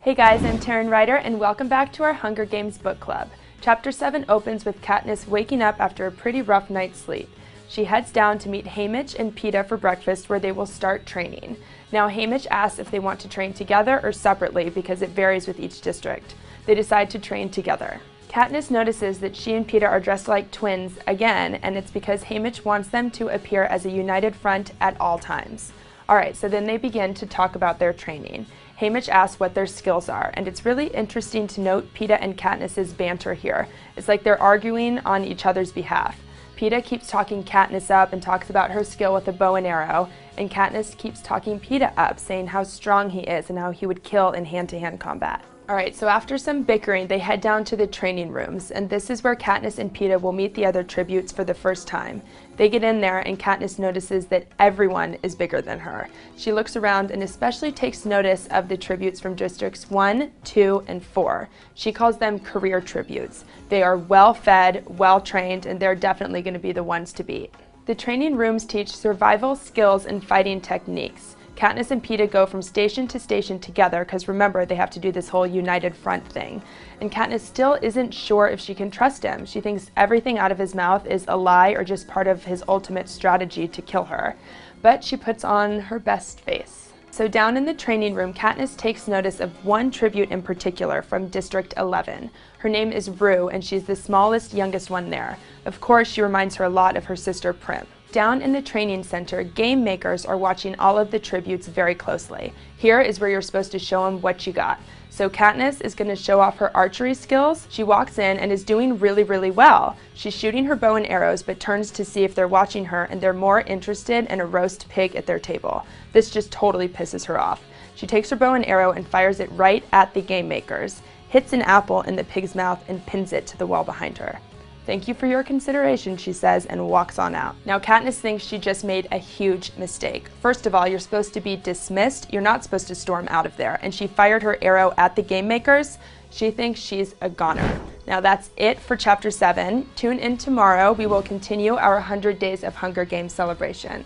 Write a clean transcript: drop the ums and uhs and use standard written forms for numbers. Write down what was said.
Hey guys, I'm Taryn Ryder and welcome back to our Hunger Games book club. Chapter 7 opens with Katniss waking up after a pretty rough night's sleep. She heads down to meet Haymitch and Peeta for breakfast where they will start training. Now Haymitch asks if they want to train together or separately because it varies with each district. They decide to train together. Katniss notices that she and Peeta are dressed like twins again, and it's because Haymitch wants them to appear as a united front at all times. Alright, so then they begin to talk about their training. Haymitch asks what their skills are, and it's really interesting to note Peeta and Katniss's banter here. It's like they're arguing on each other's behalf. Peeta keeps talking Katniss up and talks about her skill with a bow and arrow, and Katniss keeps talking Peeta up, saying how strong he is and how he would kill in hand-to-hand combat. Alright, so after some bickering, they head down to the training rooms, and this is where Katniss and Peeta will meet the other tributes for the first time. They get in there, and Katniss notices that everyone is bigger than her. She looks around and especially takes notice of the tributes from districts 1, 2, and 4. She calls them career tributes. They are well-fed, well-trained, and they're definitely going to be the ones to beat. The training rooms teach survival skills and fighting techniques. Katniss and Peeta go from station to station together because remember, they have to do this whole united front thing. And Katniss still isn't sure if she can trust him. She thinks everything out of his mouth is a lie or just part of his ultimate strategy to kill her. But she puts on her best face. So down in the training room, Katniss takes notice of one tribute in particular from District 11. Her name is Rue, and she's the smallest, youngest one there. Of course, she reminds her a lot of her sister Prim. Down in the training center, game makers are watching all of the tributes very closely. Here is where you're supposed to show them what you got. So Katniss is going to show off her archery skills. She walks in and is doing really well. She's shooting her bow and arrows but turns to see if they're watching her and they're more interested in a roast pig at their table. This just totally pisses her off. She takes her bow and arrow and fires it right at the game makers, hits an apple in the pig's mouth and pins it to the wall behind her. "Thank you for your consideration," she says, and walks on out. Now Katniss thinks she just made a huge mistake. First of all, you're supposed to be dismissed. You're not supposed to storm out of there. And she fired her arrow at the game makers. She thinks she's a goner. Now that's it for Chapter 7. Tune in tomorrow. We will continue our 100 Days of Hunger Games celebration.